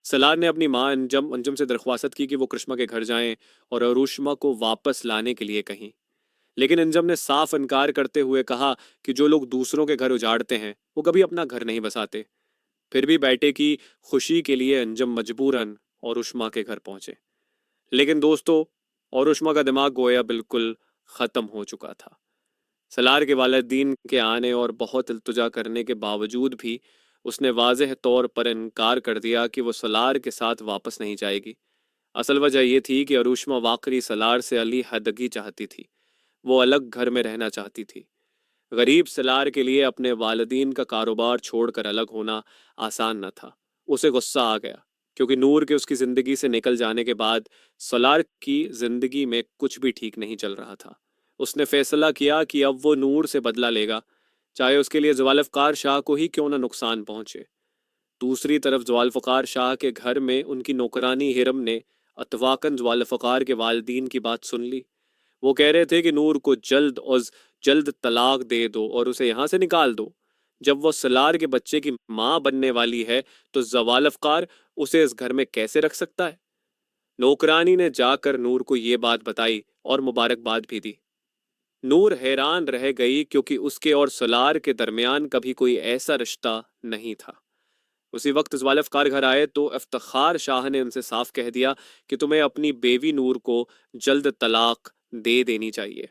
सलार ने अपनी माँ अंजम अंजुम से दरख्वास्त की कि वो करिश्मा के घर जाएं और अरुष्मा को वापस लाने के लिए कहीं। लेकिन अंजम ने साफ इनकार करते हुए कहा कि जो लोग दूसरों के घर उजाड़ते हैं वो कभी अपना घर नहीं बसाते। फिर भी बेटे की खुशी के लिए अंजम मजबूरन और उष्मा के घर पहुंचे। लेकिन दोस्तों, और उष्मा का दिमाग गोया बिल्कुल खत्म हो चुका था। सलार के वालिदीन के आने और बहुत इल्तजा करने के बावजूद भी उसने वाज़ेह तौर पर इनकार कर दिया कि वो सलार के साथ वापस नहीं जाएगी। असल वजह यह थी कि अरुष्मा वाकई सलार से अली हदगी चाहती थी। वो अलग घर में रहना चाहती थी। गरीब सलार के लिए अपने वालिदीन का कारोबार छोड़कर अलग होना आसान न था। उसे गुस्सा आ गया क्योंकि नूर के उसकी जिंदगी से निकल जाने के बाद सलार की जिंदगी में कुछ भी ठीक नहीं चल रहा था। उसने फैसला किया कि अब वो नूर से बदला लेगा, चाहे उसके लिए ज़ुल्फ़िकार शाह को ही क्यों न नुकसान पहुंचे। दूसरी तरफ ज़ुल्फ़िकार शाह के घर में उनकी नौकरानी हिरम ने अतवाकन ज़ुल्फ़िकार के वालिदीन की बात सुन ली। वो कह रहे थे कि नूर को जल्द तलाक दे दो और उसे यहाँ से निकाल दो। जब वो सलार के बच्चे की माँ बनने वाली है तो ज़वालफ़कार उसे इस घर में कैसे रख सकता है। नौकरानी ने जाकर नूर को ये बात बताई और मुबारकबाद भी दी। नूर हैरान रह गई क्योंकि उसके और सलार के दरमियान कभी कोई ऐसा रिश्ता नहीं था। उसी वक्त ज़वालफ़कार घर आए तो इफ्तिखार शाह ने उनसे साफ कह दिया कि तुम्हें अपनी बेवी नूर को जल्द तलाक दे देनी चाहिए।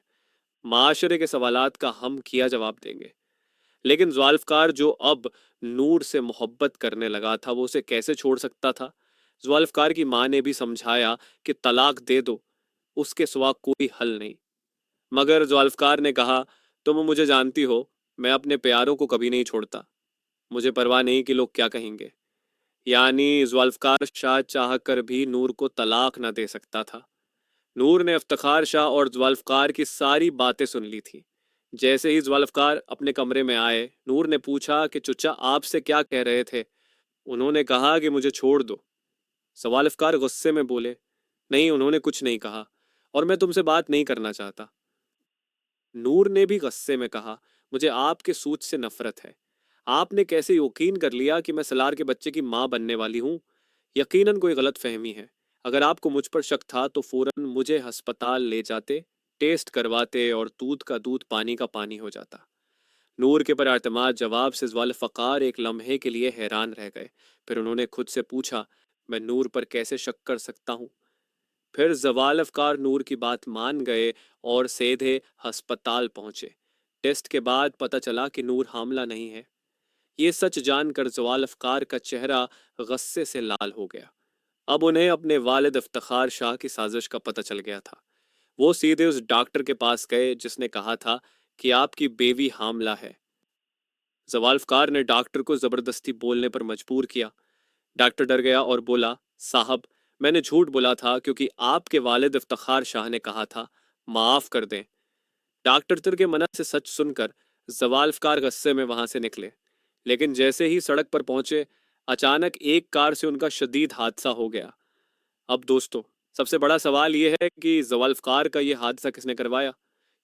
माशरे के सवालात का हम किया जवाब देंगे। लेकिन ज़ुल्फ़िकार जो अब नूर से मोहब्बत करने लगा था वो उसे कैसे छोड़ सकता था। ज़ुल्फ़िकार की माँ ने भी समझाया कि तलाक दे दो, उसके सिवा कोई हल नहीं। मगर ज़ुल्फ़िकार ने कहा, तुम मुझे जानती हो, मैं अपने प्यारों को कभी नहीं छोड़ता। मुझे परवाह नहीं कि लोग क्या कहेंगे। यानी ज़ुल्फ़िकार शाह चाह कर भी नूर को तलाक न दे सकता था। नूर ने इफ्तिखार शाह और ज़ुल्फ़िकार की सारी बातें सुन ली थी। जैसे ही ज़ुल्फ़िकार अपने कमरे में आए, नूर ने पूछा कि चचा आपसे क्या कह रहे थे। उन्होंने कहा कि मुझे छोड़ दो। ज़ुल्फ़िकार गुस्से में बोले, नहीं, उन्होंने कुछ नहीं कहा और मैं तुमसे बात नहीं करना चाहता। नूर ने भी गुस्से में कहा, मुझे आपके सूत से नफरत है। आपने कैसे यकीन कर लिया कि मैं सलार के बच्चे की माँ बनने वाली हूँ। यकीनन कोई गलत फहमी है। अगर आपको मुझ पर शक था तो फौरन मुझे अस्पताल ले जाते, टेस्ट करवाते और दूध का दूध पानी का पानी हो जाता। नूर के पर एतमाद जवाब से ज़ुल्फ़िकार एक लम्हे के लिए हैरान रह गए। फिर उन्होंने खुद से पूछा, मैं नूर पर कैसे शक कर सकता हूँ। फिर ज़वालफ़कार नूर की बात मान गए और सीधे अस्पताल पहुंचे। टेस्ट के बाद पता चला कि नूर हामला नहीं है। ये सच जानकर ज़वालफ़कार का चेहरा गुस्से से लाल हो गया। अब उन्हें अपने वालिद इफ्तिखार शाह की साजिश का पता चल गया था। वो सीधे उस डॉक्टर के पास गए जिसने कहा था कि आपकी बेवी हामला है। ज़वालफ़कार ने डॉक्टर को ज़बरदस्ती बोलने पर मजबूर किया। डॉक्टर डर गया और बोला, साहब, मैंने झूठ बोला था क्योंकि आपके वालिद इफ्तिखार शाह ने कहा था, माफ कर दें। डॉक्टर के मना से सच सुनकर ज़वालफ़कार गुस्से में वहां से निकले। लेकिन जैसे ही सड़क पर पहुंचे, अचानक एक कार से उनका शदीद हादसा हो गया। अब दोस्तों, सबसे बड़ा सवाल यह है कि ज़वालफ़कार का यह हादसा किसने करवाया।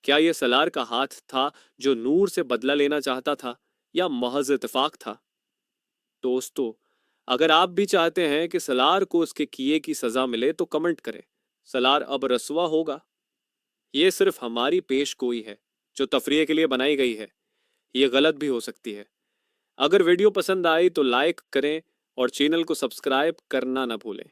क्या यह सलार का हाथ था जो नूर से बदला लेना चाहता था, या महज इत्तेफाक था। दोस्तों, अगर आप भी चाहते हैं कि सलार को उसके किए की सजा मिले तो कमेंट करें। सलार अब रसवा होगा। ये सिर्फ हमारी पेश गोई है जो तफरीह के लिए बनाई गई है। ये गलत भी हो सकती है। अगर वीडियो पसंद आई तो लाइक करें और चैनल को सब्सक्राइब करना ना भूलें।